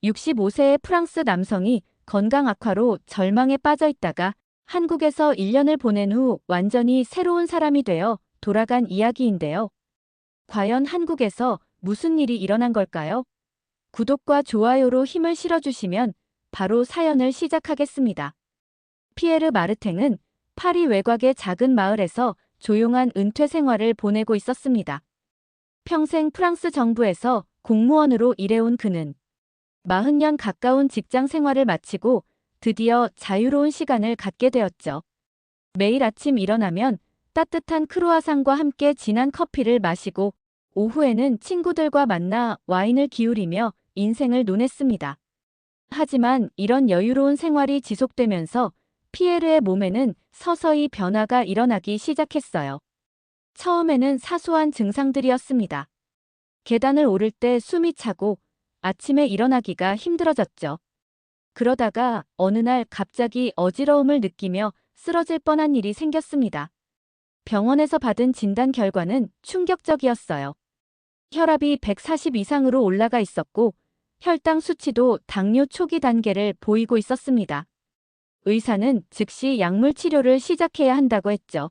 65세의 프랑스 남성이 건강 악화로 절망에 빠져 있다가 한국에서 1년을 보낸 후 완전히 새로운 사람이 되어 돌아간 이야기인데요. 과연 한국에서 무슨 일이 일어난 걸까요? 구독과 좋아요로 힘을 실어주시면 바로 사연을 시작하겠습니다. 피에르 마르탱은 파리 외곽의 작은 마을에서 조용한 은퇴 생활을 보내고 있었습니다. 평생 프랑스 정부에서 공무원으로 일해온 그는 40년 가까운 직장 생활을 마치고 드디어 자유로운 시간을 갖게 되었죠. 매일 아침 일어나면 따뜻한 크루아상과 함께 진한 커피를 마시고 오후에는 친구들과 만나 와인을 기울이며 인생을 논했습니다. 하지만 이런 여유로운 생활이 지속되면서 피에르의 몸에는 서서히 변화가 일어나기 시작했어요. 처음에는 사소한 증상들이었습니다. 계단을 오를 때 숨이 차고 아침에 일어나기가 힘들어졌죠. 그러다가 어느 날 갑자기 어지러움을 느끼며 쓰러질 뻔한 일이 생겼습니다. 병원에서 받은 진단 결과는 충격적이었어요. 혈압이 140 이상으로 올라가 있었고 혈당 수치도 당뇨 초기 단계를 보이고 있었습니다. 의사는 즉시 약물 치료를 시작해야 한다고 했죠.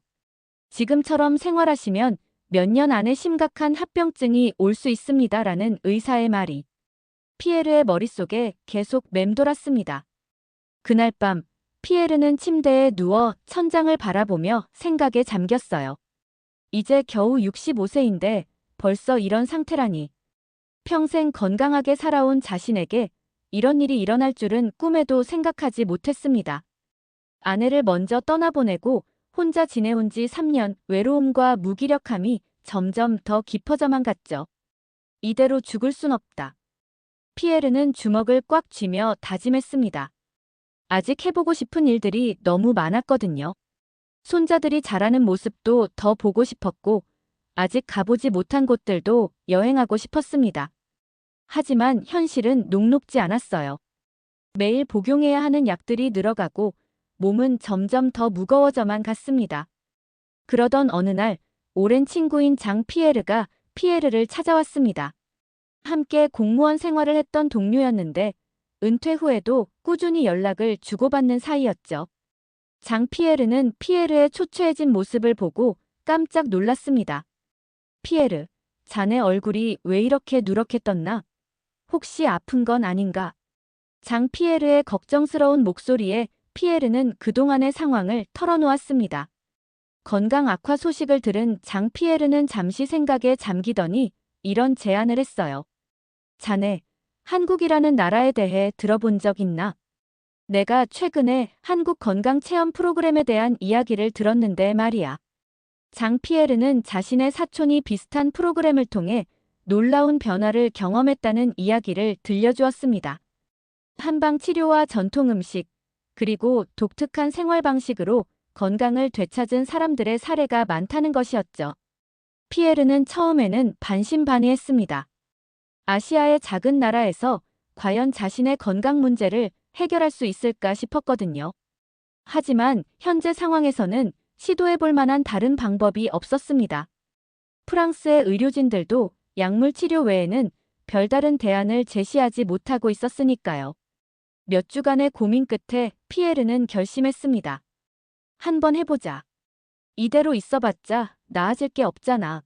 지금처럼 생활하시면 몇 년 안에 심각한 합병증이 올 수 있습니다라는 의사의 말이 피에르의 머릿속에 계속 맴돌았습니다. 그날 밤 피에르는 침대에 누워 천장을 바라보며 생각에 잠겼어요. 이제 겨우 65세인데 벌써 이런 상태라니. 평생 건강하게 살아온 자신에게 이런 일이 일어날 줄은 꿈에도 생각하지 못했습니다. 아내를 먼저 떠나보내고 혼자 지내온 지 3년, 외로움과 무기력함이 점점 더 깊어져만 갔죠. 이대로 죽을 순 없다. 피에르는 주먹을 꽉 쥐며 다짐했습니다. 아직 해보고 싶은 일들이 너무 많았거든요. 손자들이 자라는 모습도 더 보고 싶었고 아직 가보지 못한 곳들도 여행하고 싶었습니다. 하지만 현실은 녹록지 않았어요. 매일 복용해야 하는 약들이 늘어가고 몸은 점점 더 무거워져만 갔습니다. 그러던 어느 날 오랜 친구인 장 피에르가 피에르를 찾아왔습니다. 함께 공무원 생활을 했던 동료였는데 은퇴 후에도 꾸준히 연락을 주고받는 사이였죠. 장 피에르는 피에르의 초췌해진 모습을 보고 깜짝 놀랐습니다. 피에르, 자네 얼굴이 왜 이렇게 누렇게 떴나? 혹시 아픈 건 아닌가? 장 피에르의 걱정스러운 목소리에 피에르는 그동안의 상황을 털어놓았습니다. 건강 악화 소식을 들은 장 피에르는 잠시 생각에 잠기더니 이런 제안을 했어요. 자네, 한국이라는 나라에 대해 들어본 적 있나? 내가 최근에 한국 건강 체험 프로그램에 대한 이야기를 들었는데 말이야. 장 피에르는 자신의 사촌이 비슷한 프로그램을 통해 놀라운 변화를 경험했다는 이야기를 들려주었습니다. 한방 치료와 전통 음식, 그리고 독특한 생활 방식으로 건강을 되찾은 사람들의 사례가 많다는 것이었죠. 피에르는 처음에는 반신반의했습니다. 아시아의 작은 나라에서 과연 자신의 건강 문제를 해결할 수 있을까 싶었거든요. 하지만 현재 상황에서는 시도해볼 만한 다른 방법이 없었습니다. 프랑스의 의료진들도 약물 치료 외에는 별다른 대안을 제시하지 못하고 있었으니까요. 몇 주간의 고민 끝에 피에르는 결심했습니다. 한번 해보자. 이대로 있어봤자 나아질 게 없잖아.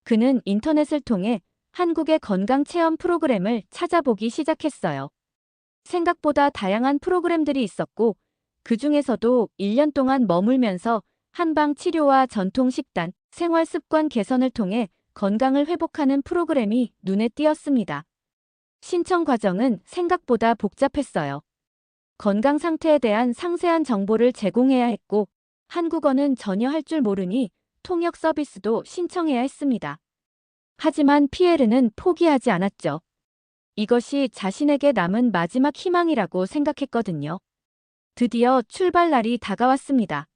그는 인터넷을 통해 한국의 건강 체험 프로그램을 찾아보기 시작했어요. 생각보다 다양한 프로그램들이 있었고 그 중에서도 1년 동안 머물면서 한방 치료와 전통 식단, 생활 습관 개선을 통해 건강을 회복하는 프로그램이 눈에 띄었습니다. 신청 과정은 생각보다 복잡했어요. 건강 상태에 대한 상세한 정보를 제공해야 했고 한국어는 전혀 할 줄 모르니 통역 서비스도 신청해야 했습니다. 하지만 피에르는 포기하지 않았죠. 이것이 자신에게 남은 마지막 희망이라고 생각했거든요. 드디어 출발 날이 다가왔습니다.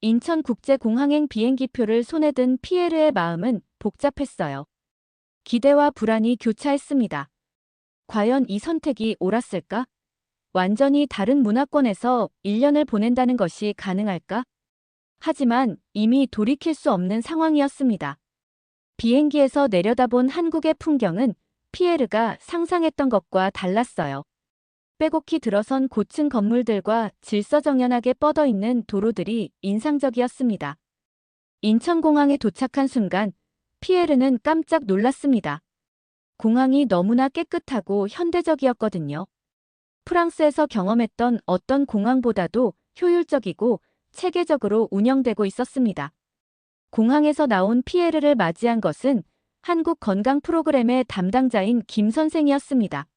인천국제공항행 비행기표를 손에 든 피에르의 마음은 복잡했어요. 기대와 불안이 교차했습니다. 과연 이 선택이 옳았을까? 완전히 다른 문화권에서 1년을 보낸다는 것이 가능할까? 하지만 이미 돌이킬 수 없는 상황이었습니다. 비행기에서 내려다본 한국의 풍경은 피에르가 상상했던 것과 달랐어요. 빼곡히 들어선 고층 건물들과 질서정연하게 뻗어있는 도로들이 인상적이었습니다. 인천공항에 도착한 순간 피에르는 깜짝 놀랐습니다. 공항이 너무나 깨끗하고 현대적이었거든요. 프랑스에서 경험했던 어떤 공항보다도 효율적이고 체계적으로 운영되고 있었습니다. 공항에서 나온 피에르를 맞이한 것은 한국 건강 프로그램의 담당자인 김 선생이었습니다.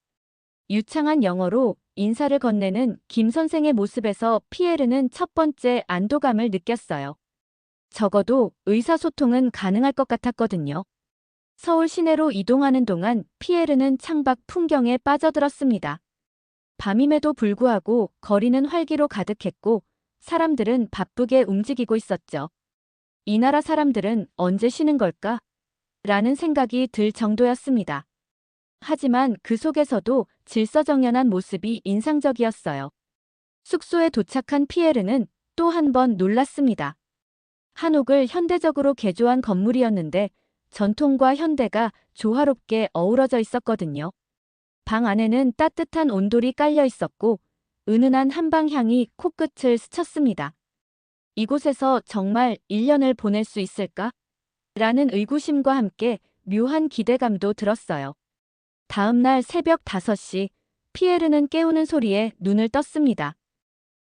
유창한 영어로 인사를 건네는 김 선생의 모습에서 피에르는 첫 번째 안도감을 느꼈어요. 적어도 의사소통은 가능할 것 같았거든요. 서울 시내로 이동하는 동안 피에르는 창밖 풍경에 빠져들었습니다. 밤임에도 불구하고 거리는 활기로 가득했고 사람들은 바쁘게 움직이고 있었죠. 이 나라 사람들은 언제 쉬는 걸까? 라는 생각이 들 정도였습니다. 하지만 그 속에서도 질서정연한 모습이 인상적이었어요. 숙소에 도착한 피에르는 또 한 번 놀랐습니다. 한옥을 현대적으로 개조한 건물이었는데 전통과 현대가 조화롭게 어우러져 있었거든요. 방 안에는 따뜻한 온돌이 깔려 있었고 은은한 한방향이 코끝을 스쳤습니다. 이곳에서 정말 1년을 보낼 수 있을까? 라는 의구심과 함께 묘한 기대감도 들었어요. 다음 날 새벽 5시, 피에르는 깨우는 소리에 눈을 떴습니다.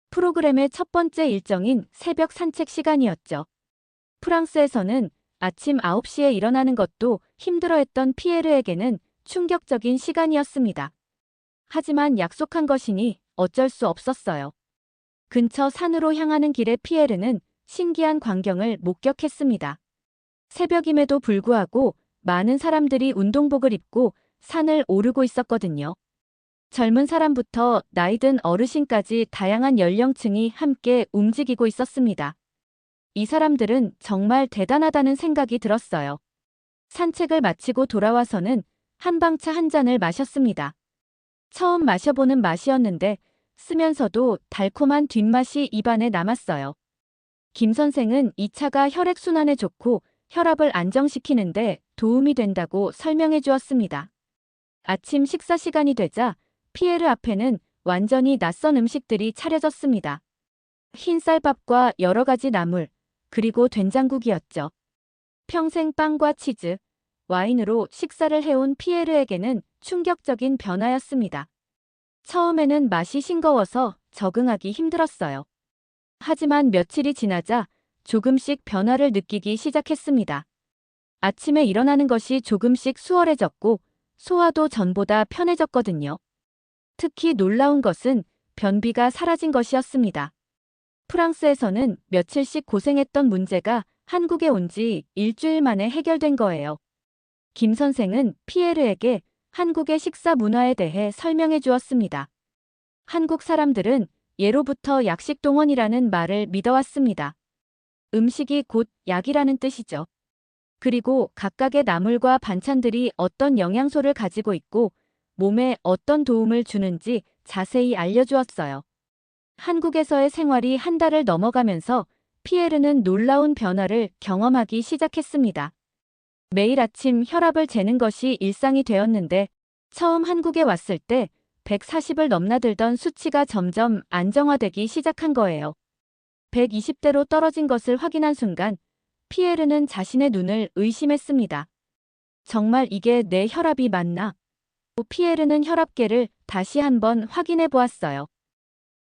프로그램의 첫 번째 일정인 새벽 산책 시간이었죠. 프랑스에서는 아침 9시에 일어나는 것도 힘들어했던 피에르에게는 충격적인 시간이었습니다. 하지만 약속한 것이니 어쩔 수 없었어요. 근처 산으로 향하는 길에 피에르는 신기한 광경을 목격했습니다. 새벽임에도 불구하고 많은 사람들이 운동복을 입고 산을 오르고 있었거든요. 젊은 사람부터 나이 든 어르신까지 다양한 연령층이 함께 움직이고 있었습니다. 이 사람들은 정말 대단하다는 생각이 들었어요. 산책을 마치고 돌아와서는 한방차 한 잔을 마셨습니다. 처음 마셔보는 맛이었는데 쓰면서도 달콤한 뒷맛이 입안에 남았어요. 김 선생은 이 차가 혈액순환에 좋고 혈압을 안정시키는데 도움이 된다고 설명해 주었습니다. 아침 식사 시간이 되자 피에르 앞에는 완전히 낯선 음식들이 차려졌습니다. 흰쌀밥과 여러 가지 나물, 그리고 된장국이었죠. 평생 빵과 치즈, 와인으로 식사를 해온 피에르에게는 충격적인 변화였습니다. 처음에는 맛이 싱거워서 적응하기 힘들었어요. 하지만 며칠이 지나자 조금씩 변화를 느끼기 시작했습니다. 아침에 일어나는 것이 조금씩 수월해졌고 소화도 전보다 편해졌거든요. 특히 놀라운 것은 변비가 사라진 것이었습니다. 프랑스에서는 며칠씩 고생했던 문제가 한국에 온 지 일주일 만에 해결된 거예요. 김 선생은 피에르에게 한국의 식사 문화에 대해 설명해 주었습니다. 한국 사람들은 예로부터 약식동원이라는 말을 믿어왔습니다. 음식이 곧 약이라는 뜻이죠. 그리고 각각의 나물과 반찬들이 어떤 영양소를 가지고 있고 몸에 어떤 도움을 주는지 자세히 알려주었어요. 한국에서의 생활이 한 달을 넘어가면서 피에르는 놀라운 변화를 경험하기 시작했습니다. 매일 아침 혈압을 재는 것이 일상이 되었는데 처음 한국에 왔을 때 140을 넘나들던 수치가 점점 안정화되기 시작한 거예요. 120대로 떨어진 것을 확인한 순간 피에르는 자신의 눈을 의심했습니다. 정말 이게 내 혈압이 맞나? 피에르는 혈압계를 다시 한번 확인해 보았어요.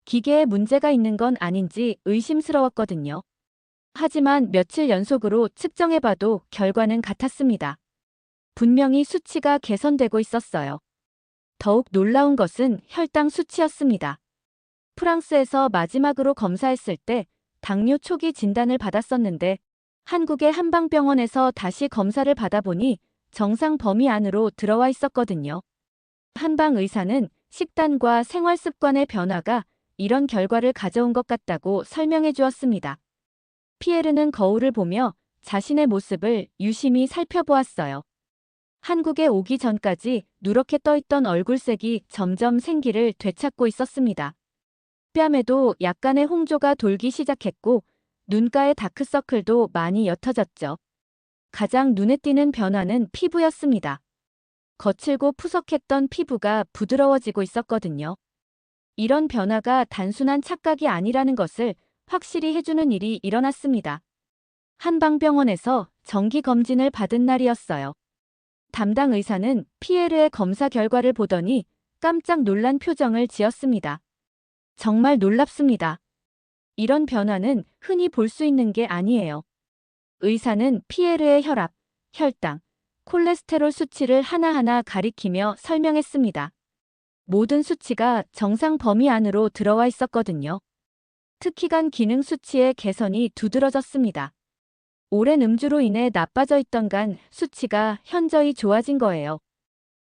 기계에 문제가 있는 건 아닌지 의심스러웠거든요. 하지만 며칠 연속으로 측정해봐도 결과는 같았습니다. 분명히 수치가 개선되고 있었어요. 더욱 놀라운 것은 혈당 수치였습니다. 프랑스에서 마지막으로 검사했을 때 당뇨 초기 진단을 받았었는데 한국의 한방병원에서 다시 검사를 받아보니 정상 범위 안으로 들어와 있었거든요. 한방 의사는 식단과 생활 습관의 변화가 이런 결과를 가져온 것 같다고 설명해 주었습니다. 피에르는 거울을 보며 자신의 모습을 유심히 살펴보았어요. 한국에 오기 전까지 누렇게 떠있던 얼굴색이 점점 생기를 되찾고 있었습니다. 뺨에도 약간의 홍조가 돌기 시작했고 눈가의 다크서클도 많이 옅어졌죠. 가장 눈에 띄는 변화는 피부였습니다. 거칠고 푸석했던 피부가 부드러워지고 있었거든요. 이런 변화가 단순한 착각이 아니라는 것을 확실히 해주는 일이 일어났습니다. 한방병원에서 정기 검진을 받은 날이었어요. 담당 의사는 피에르의 검사 결과를 보더니 깜짝 놀란 표정을 지었습니다. 정말 놀랍습니다. 이런 변화는 흔히 볼 수 있는 게 아니에요. 의사는 피에르의 혈압, 혈당, 콜레스테롤 수치를 하나하나 가리키며 설명했습니다. 모든 수치가 정상 범위 안으로 들어와 있었거든요. 특히 간 기능 수치의 개선이 두드러졌습니다. 오랜 음주로 인해 나빠져 있던 간 수치가 현저히 좋아진 거예요.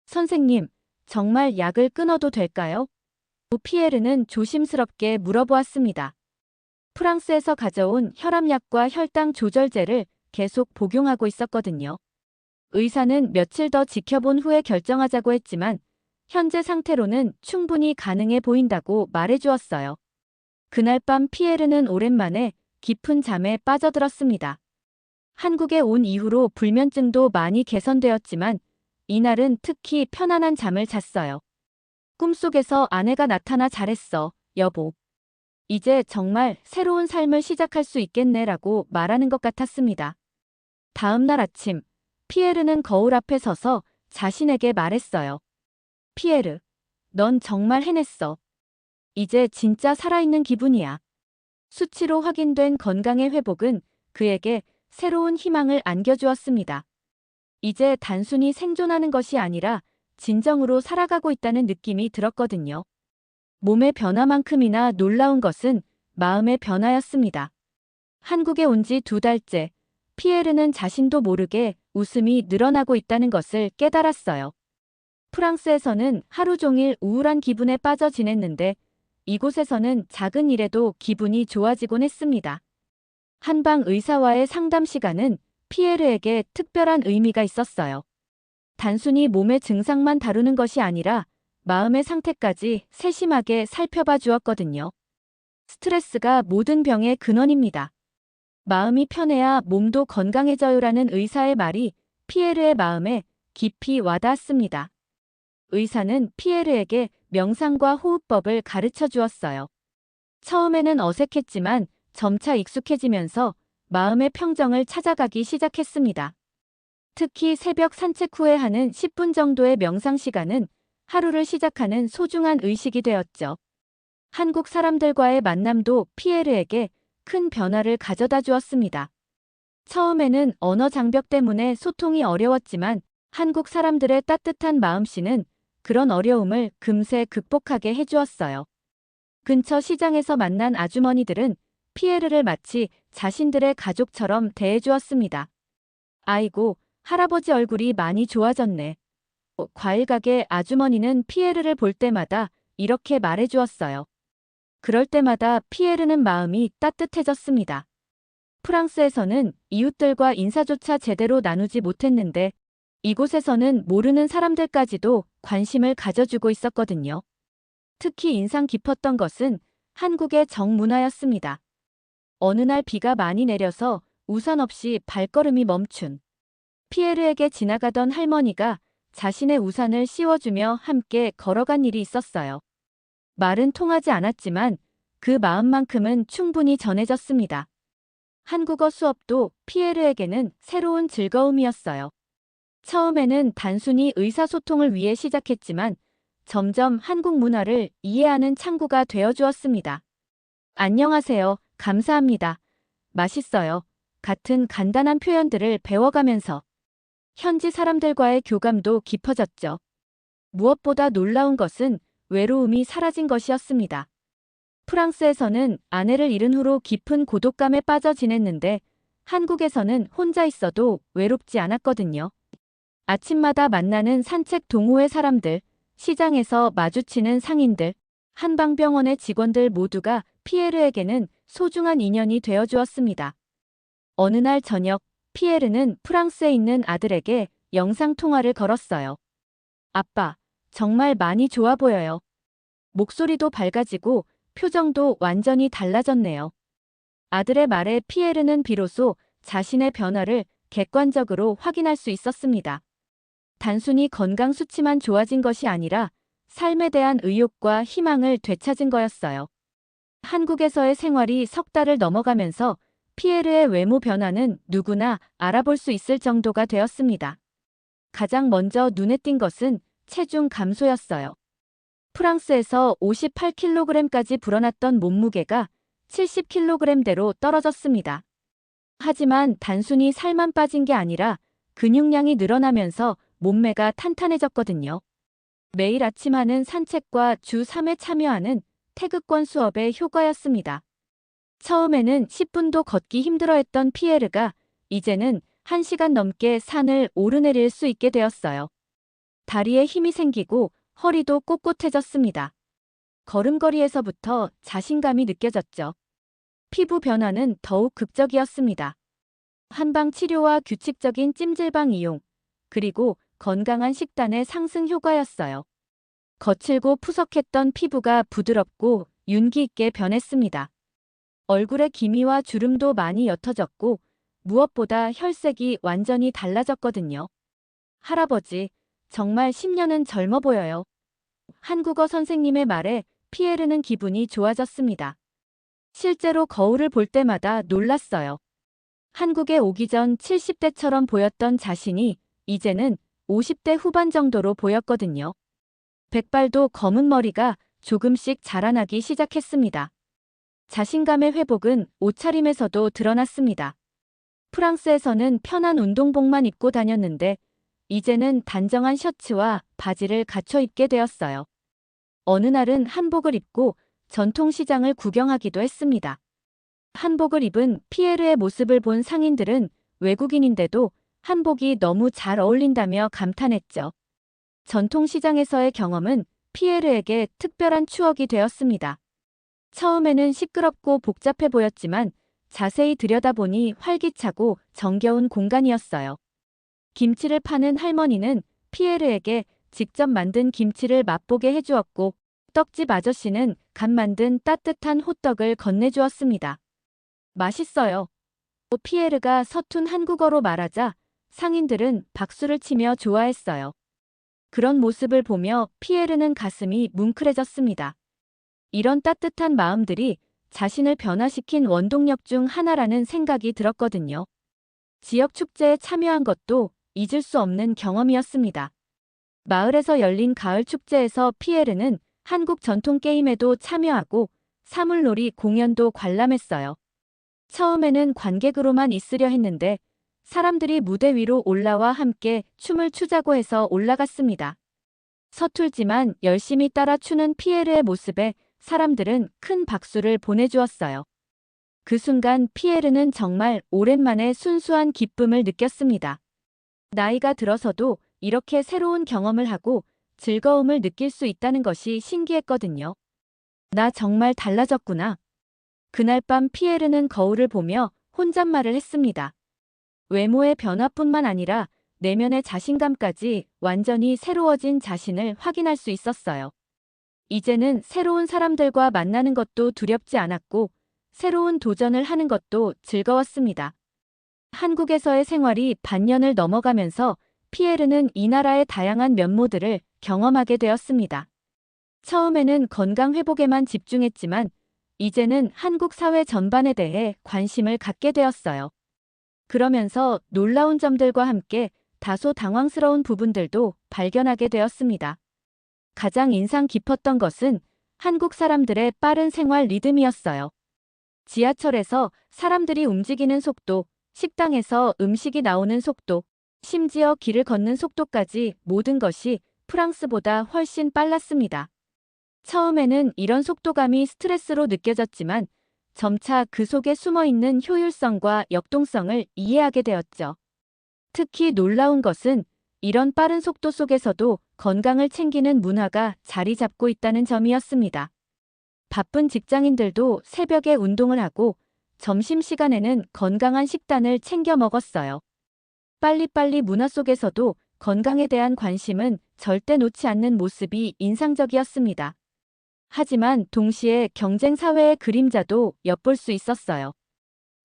선생님, 정말 약을 끊어도 될까요? 피에르는 조심스럽게 물어보았습니다. 프랑스에서 가져온 혈압약과 혈당 조절제를 계속 복용하고 있었거든요. 의사는 며칠 더 지켜본 후에 결정하자고 했지만 현재 상태로는 충분히 가능해 보인다고 말해주었어요. 그날 밤 피에르는 오랜만에 깊은 잠에 빠져들었습니다. 한국에 온 이후로 불면증도 많이 개선되었지만 이날은 특히 편안한 잠을 잤어요. 꿈속에서 아내가 나타나 잘했어, 여보. 이제 정말 새로운 삶을 시작할 수 있겠네라고 말하는 것 같았습니다. 다음 날 아침, 피에르는 거울 앞에 서서 자신에게 말했어요. 피에르, 넌 정말 해냈어. 이제 진짜 살아있는 기분이야. 수치로 확인된 건강의 회복은 그에게 새로운 희망을 안겨주었습니다. 이제 단순히 생존하는 것이 아니라 진정으로 살아가고 있다는 느낌이 들었거든요. 몸의 변화만큼이나 놀라운 것은 마음의 변화였습니다. 한국에 온 지 2달째, 피에르는 자신도 모르게 웃음이 늘어나고 있다는 것을 깨달았어요. 프랑스에서는 하루 종일 우울한 기분에 빠져 지냈는데 이곳에서는 작은 일에도 기분이 좋아지곤 했습니다. 한방 의사와의 상담 시간은 피에르에게 특별한 의미가 있었어요. 단순히 몸의 증상만 다루는 것이 아니라 마음의 상태까지 세심하게 살펴봐 주었거든요. 스트레스가 모든 병의 근원입니다. 마음이 편해야 몸도 건강해져요라는 의사의 말이 피에르의 마음에 깊이 와닿았습니다. 의사는 피에르에게 명상과 호흡법을 가르쳐 주었어요. 처음에는 어색했지만 점차 익숙해지면서 마음의 평정을 찾아가기 시작했습니다. 특히 새벽 산책 후에 하는 10분 정도의 명상 시간은 하루를 시작하는 소중한 의식이 되었죠. 한국 사람들과의 만남도 피에르에게 큰 변화를 가져다 주었습니다. 처음에는 언어 장벽 때문에 소통이 어려웠지만 한국 사람들의 따뜻한 마음씨는 그런 어려움을 금세 극복하게 해주었어요. 근처 시장에서 만난 아주머니들은 피에르를 마치 자신들의 가족처럼 대해주었습니다. 아이고, 할아버지 얼굴이 많이 좋아졌네. 과일 가게 아주머니는 피에르를 볼 때마다 이렇게 말해주었어요. 그럴 때마다 피에르는 마음이 따뜻해졌습니다. 프랑스에서는 이웃들과 인사조차 제대로 나누지 못했는데 이곳에서는 모르는 사람들까지도 관심을 가져주고 있었거든요. 특히 인상 깊었던 것은 한국의 정문화였습니다. 어느 날 비가 많이 내려서 우산 없이 발걸음이 멈춘 피에르에게 지나가던 할머니가 자신의 우산을 씌워주며 함께 걸어간 일이 있었어요. 말은 통하지 않았지만 그 마음만큼은 충분히 전해졌습니다. 한국어 수업도 피에르에게는 새로운 즐거움이었어요. 처음에는 단순히 의사소통을 위해 시작했지만 점점 한국 문화를 이해하는 창구가 되어주었습니다. 안녕하세요. 감사합니다. 맛있어요. 같은 간단한 표현들을 배워가면서 현지 사람들과의 교감도 깊어졌죠. 무엇보다 놀라운 것은 외로움이 사라진 것이었습니다. 프랑스에서는 아내를 잃은 후로 깊은 고독감에 빠져 지냈는데 한국에서는 혼자 있어도 외롭지 않았거든요. 아침마다 만나는 산책 동호회 사람들, 시장에서 마주치는 상인들, 한방병원의 직원들 모두가 피에르에게는 소중한 인연이 되어주었습니다. 어느 날 저녁, 피에르는 프랑스에 있는 아들에게 영상통화를 걸었어요. 아빠, 정말 많이 좋아 보여요. 목소리도 밝아지고 표정도 완전히 달라졌네요. 아들의 말에 피에르는 비로소 자신의 변화를 객관적으로 확인할 수 있었습니다. 단순히 건강 수치만 좋아진 것이 아니라 삶에 대한 의욕과 희망을 되찾은 거였어요. 한국에서의 생활이 석 달을 넘어가면서 피에르의 외모 변화는 누구나 알아볼 수 있을 정도가 되었습니다. 가장 먼저 눈에 띈 것은 체중 감소였어요. 프랑스에서 58kg까지 불어났던 몸무게가 70kg대로 떨어졌습니다. 하지만 단순히 살만 빠진 게 아니라 근육량이 늘어나면서 몸매가 탄탄해졌거든요. 매일 아침 하는 산책과 주 3회 참여하는 태극권 수업의 효과였습니다. 처음에는 10분도 걷기 힘들어했던 피에르가 이제는 1시간 넘게 산을 오르내릴 수 있게 되었어요. 다리에 힘이 생기고 허리도 꼿꼿해졌습니다. 걸음걸이에서부터 자신감이 느껴졌죠. 피부 변화는 더욱 극적이었습니다. 한방 치료와 규칙적인 찜질방 이용, 그리고 건강한 식단의 상승 효과였어요. 거칠고 푸석했던 피부가 부드럽고 윤기 있게 변했습니다. 얼굴의 기미와 주름도 많이 옅어졌고 무엇보다 혈색이 완전히 달라졌거든요. 할아버지, 정말 10년은 젊어 보여요. 한국어 선생님의 말에 피에르는 기분이 좋아졌습니다. 실제로 거울을 볼 때마다 놀랐어요. 한국에 오기 전 70대처럼 보였던 자신이 이제는 50대 후반 정도로 보였거든요. 백발도 검은 머리가 조금씩 자라나기 시작했습니다. 자신감의 회복은 옷차림에서도 드러났습니다. 프랑스에서는 편한 운동복만 입고 다녔는데 이제는 단정한 셔츠와 바지를 갖춰 입게 되었어요. 어느 날은 한복을 입고 전통시장을 구경하기도 했습니다. 한복을 입은 피에르의 모습을 본 상인들은 외국인인데도 한복이 너무 잘 어울린다며 감탄했죠. 전통시장에서의 경험은 피에르에게 특별한 추억이 되었습니다. 처음에는 시끄럽고 복잡해 보였지만 자세히 들여다보니 활기차고 정겨운 공간이었어요. 김치를 파는 할머니는 피에르에게 직접 만든 김치를 맛보게 해주었고 떡집 아저씨는 갓 만든 따뜻한 호떡을 건네주었습니다. 맛있어요. 피에르가 서툰 한국어로 말하자 상인들은 박수를 치며 좋아했어요. 그런 모습을 보며 피에르는 가슴이 뭉클해졌습니다. 이런 따뜻한 마음들이 자신을 변화시킨 원동력 중 하나라는 생각이 들었거든요. 지역 축제에 참여한 것도 잊을 수 없는 경험이었습니다. 마을에서 열린 가을 축제에서 피에르는 한국 전통 게임에도 참여하고 사물놀이 공연도 관람했어요. 처음에는 관객으로만 있으려 했는데 사람들이 무대 위로 올라와 함께 춤을 추자고 해서 올라갔습니다. 서툴지만 열심히 따라 추는 피에르의 모습에 사람들은 큰 박수를 보내주었어요. 그 순간 피에르는 정말 오랜만에 순수한 기쁨을 느꼈습니다. 나이가 들어서도 이렇게 새로운 경험을 하고 즐거움을 느낄 수 있다는 것이 신기했거든요. 나 정말 달라졌구나. 그날 밤 피에르는 거울을 보며 혼잣말을 했습니다. 외모의 변화뿐만 아니라 내면의 자신감까지 완전히 새로워진 자신을 확인할 수 있었어요. 이제는 새로운 사람들과 만나는 것도 두렵지 않았고 새로운 도전을 하는 것도 즐거웠습니다. 한국에서의 생활이 반년을 넘어가면서 피에르는 이 나라의 다양한 면모들을 경험하게 되었습니다. 처음에는 건강 회복에만 집중했지만 이제는 한국 사회 전반에 대해 관심을 갖게 되었어요. 그러면서 놀라운 점들과 함께 다소 당황스러운 부분들도 발견하게 되었습니다. 가장 인상 깊었던 것은 한국 사람들의 빠른 생활 리듬이었어요. 지하철에서 사람들이 움직이는 속도, 식당에서 음식이 나오는 속도, 심지어 길을 걷는 속도까지 모든 것이 프랑스보다 훨씬 빨랐습니다. 처음에는 이런 속도감이 스트레스로 느껴졌지만 점차 그 속에 숨어있는 효율성과 역동성을 이해하게 되었죠. 특히 놀라운 것은 이런 빠른 속도 속에서도 건강을 챙기는 문화가 자리 잡고 있다는 점이었습니다. 바쁜 직장인들도 새벽에 운동을 하고 점심시간에는 건강한 식단을 챙겨 먹었어요. 빨리빨리 문화 속에서도 건강에 대한 관심은 절대 놓지 않는 모습이 인상적이었습니다. 하지만 동시에 경쟁 사회의 그림자도 엿볼 수 있었어요.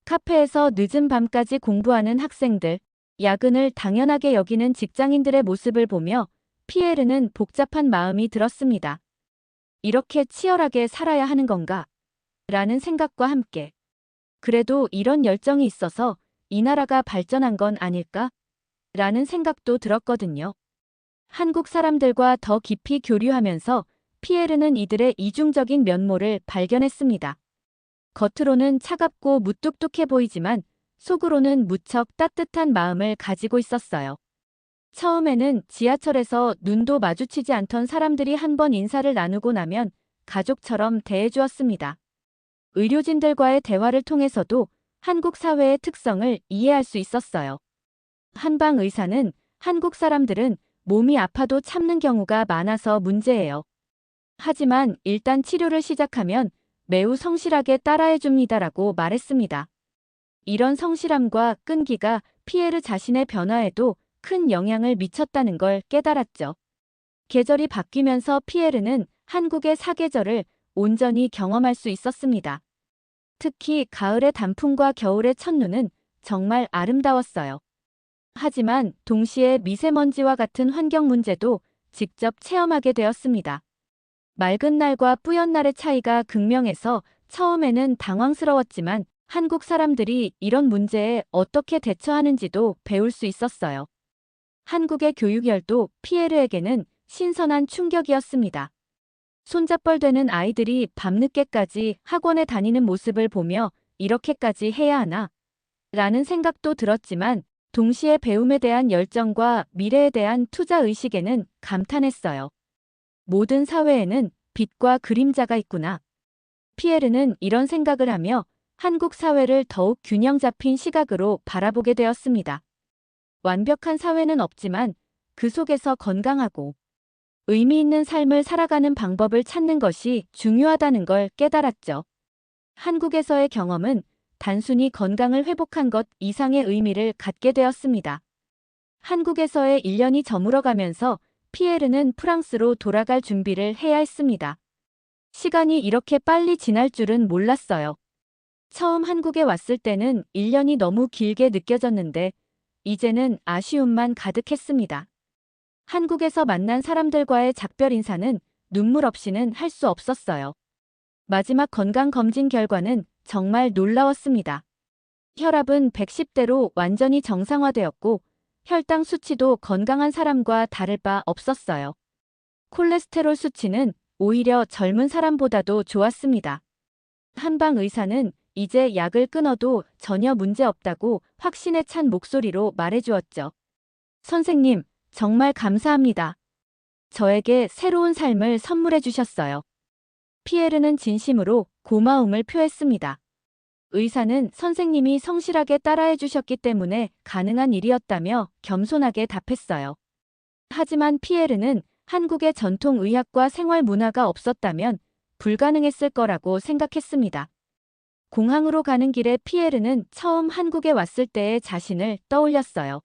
카페에서 늦은 밤까지 공부하는 학생들, 야근을 당연하게 여기는 직장인들의 모습을 보며 피에르는 복잡한 마음이 들었습니다. 이렇게 치열하게 살아야 하는 건가? 라는 생각과 함께 그래도 이런 열정이 있어서 이 나라가 발전한 건 아닐까? 라는 생각도 들었거든요. 한국 사람들과 더 깊이 교류하면서 피에르는 이들의 이중적인 면모를 발견했습니다. 겉으로는 차갑고 무뚝뚝해 보이지만 속으로는 무척 따뜻한 마음을 가지고 있었어요. 처음에는 지하철에서 눈도 마주치지 않던 사람들이 한 번 인사를 나누고 나면 가족처럼 대해주었습니다. 의료진들과의 대화를 통해서도 한국 사회의 특성을 이해할 수 있었어요. 한방 의사는 한국 사람들은 몸이 아파도 참는 경우가 많아서 문제예요. 하지만 일단 치료를 시작하면 매우 성실하게 따라해 줍니다라고 말했습니다. 이런 성실함과 끈기가 피에르 자신의 변화에도 큰 영향을 미쳤다는 걸 깨달았죠. 계절이 바뀌면서 피에르는 한국의 사계절을 온전히 경험할 수 있었습니다. 특히 가을의 단풍과 겨울의 첫눈은 정말 아름다웠어요. 하지만 동시에 미세먼지와 같은 환경 문제도 직접 체험하게 되었습니다. 맑은 날과 뿌연 날의 차이가 극명해서 처음에는 당황스러웠지만 한국 사람들이 이런 문제에 어떻게 대처하는지도 배울 수 있었어요. 한국의 교육열도 피에르에게는 신선한 충격이었습니다. 손잡벌되는 아이들이 밤늦게까지 학원에 다니는 모습을 보며 이렇게까지 해야 하나? 라는 생각도 들었지만 동시에 배움에 대한 열정과 미래에 대한 투자 의식에는 감탄했어요. 모든 사회에는 빛과 그림자가 있구나. 피에르는 이런 생각을 하며 한국 사회를 더욱 균형 잡힌 시각으로 바라보게 되었습니다. 완벽한 사회는 없지만 그 속에서 건강하고 의미 있는 삶을 살아가는 방법을 찾는 것이 중요하다는 걸 깨달았죠. 한국에서의 경험은 단순히 건강을 회복한 것 이상의 의미를 갖게 되었습니다. 한국에서의 1년이 저물어가면서 피에르는 프랑스로 돌아갈 준비를 해야 했습니다. 시간이 이렇게 빨리 지날 줄은 몰랐어요. 처음 한국에 왔을 때는 1년이 너무 길게 느껴졌는데 이제는 아쉬움만 가득했습니다. 한국에서 만난 사람들과의 작별 인사는 눈물 없이는 할 수 없었어요. 마지막 건강검진 결과는 정말 놀라웠습니다. 혈압은 110대로 완전히 정상화되었고 혈당 수치도 건강한 사람과 다를 바 없었어요. 콜레스테롤 수치는 오히려 젊은 사람보다도 좋았습니다. 한방 의사는 이제 약을 끊어도 전혀 문제 없다고 확신에 찬 목소리로 말해주었죠. 선생님, 정말 감사합니다. 저에게 새로운 삶을 선물해 주셨어요. 피에르는 진심으로 고마움을 표했습니다. 의사는 선생님이 성실하게 따라해 주셨기 때문에 가능한 일이었다며 겸손하게 답했어요. 하지만 피에르는 한국의 전통 의학과 생활 문화가 없었다면 불가능했을 거라고 생각했습니다. 공항으로 가는 길에 피에르는 처음 한국에 왔을 때의 자신을 떠올렸어요.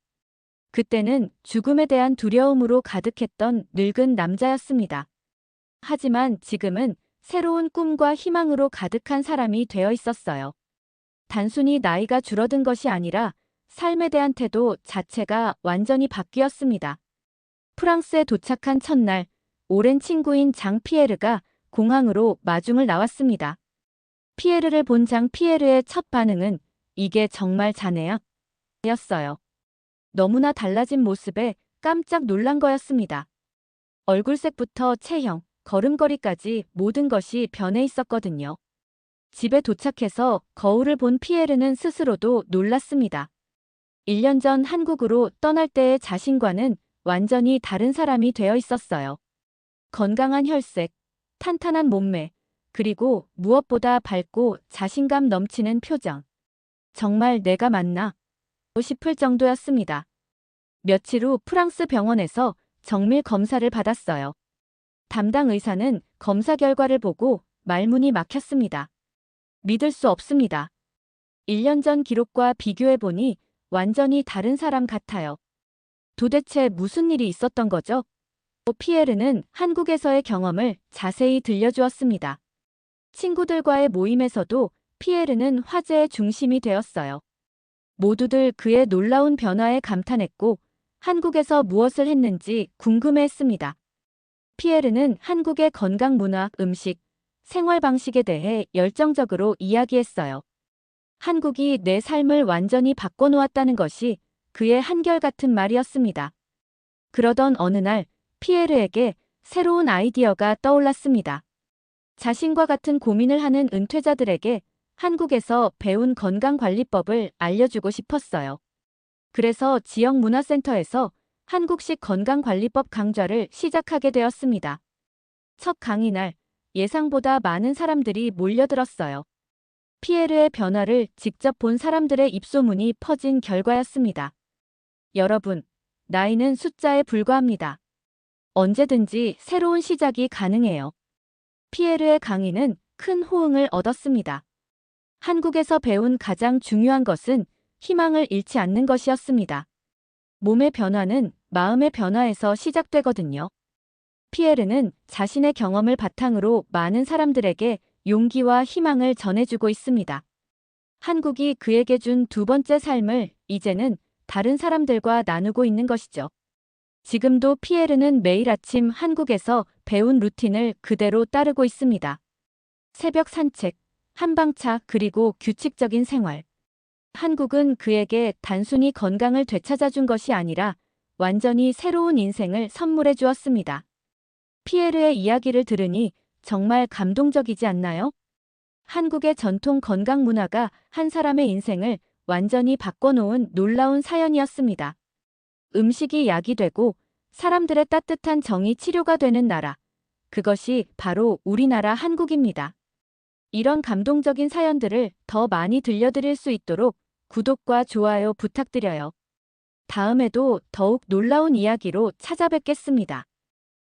그때는 죽음에 대한 두려움으로 가득했던 늙은 남자였습니다. 하지만 지금은 새로운 꿈과 희망으로 가득한 사람이 되어 있었어요. 단순히 나이가 줄어든 것이 아니라 삶에 대한 태도 자체가 완전히 바뀌었습니다. 프랑스에 도착한 첫날, 오랜 친구인 장 피에르가 공항으로 마중을 나왔습니다. 피에르를 본 장 피에르의 첫 반응은 이게 정말 자네야? 였어요. 너무나 달라진 모습에 깜짝 놀란 거였습니다. 얼굴색부터 체형, 걸음걸이까지 모든 것이 변해 있었거든요. 집에 도착해서 거울을 본 피에르는 스스로도 놀랐습니다. 1년 전 한국으로 떠날 때의 자신과는 완전히 다른 사람이 되어 있었어요. 건강한 혈색, 탄탄한 몸매, 그리고 무엇보다 밝고 자신감 넘치는 표정. 정말 내가 맞나? 싶을 정도였습니다. 며칠 후 프랑스 병원에서 정밀 검사를 받았어요. 담당 의사는 검사 결과를 보고 말문이 막혔습니다. 믿을 수 없습니다. 1년 전 기록과 비교해보니 완전히 다른 사람 같아요. 도대체 무슨 일이 있었던 거죠? 피에르는 한국에서의 경험을 자세히 들려주었습니다. 친구들과의 모임에서도 피에르는 화제의 중심이 되었어요. 모두들 그의 놀라운 변화에 감탄했고 한국에서 무엇을 했는지 궁금해했습니다. 피에르는 한국의 건강 문화, 음식, 생활 방식에 대해 열정적으로 이야기했어요. 한국이 내 삶을 완전히 바꿔놓았다는 것이 그의 한결같은 말이었습니다. 그러던 어느 날 피에르에게 새로운 아이디어가 떠올랐습니다. 자신과 같은 고민을 하는 은퇴자들에게 한국에서 배운 건강관리법을 알려주고 싶었어요. 그래서 지역 문화센터에서 한국식 건강관리법 강좌를 시작하게 되었습니다. 첫 강의 날 예상보다 많은 사람들이 몰려들었어요. 피에르의 변화를 직접 본 사람들의 입소문이 퍼진 결과였습니다. 여러분, 나이는 숫자에 불과합니다. 언제든지 새로운 시작이 가능해요. 피에르의 강의는 큰 호응을 얻었습니다. 한국에서 배운 가장 중요한 것은 희망을 잃지 않는 것이었습니다. 몸의 변화는 마음의 변화에서 시작되거든요. 피에르는 자신의 경험을 바탕으로 많은 사람들에게 용기와 희망을 전해주고 있습니다. 한국이 그에게 준 두 번째 삶을 이제는 다른 사람들과 나누고 있는 것이죠. 지금도 피에르는 매일 아침 한국에서 배운 루틴을 그대로 따르고 있습니다. 새벽 산책, 한방차 그리고 규칙적인 생활. 한국은 그에게 단순히 건강을 되찾아준 것이 아니라 완전히 새로운 인생을 선물해 주었습니다. 피에르의 이야기를 들으니 정말 감동적이지 않나요? 한국의 전통 건강 문화가 한 사람의 인생을 완전히 바꿔놓은 놀라운 사연이었습니다. 음식이 약이 되고 사람들의 따뜻한 정이 치료가 되는 나라. 그것이 바로 우리나라 한국입니다. 이런 감동적인 사연들을 더 많이 들려드릴 수 있도록 구독과 좋아요 부탁드려요. 다음에도 더욱 놀라운 이야기로 찾아뵙겠습니다.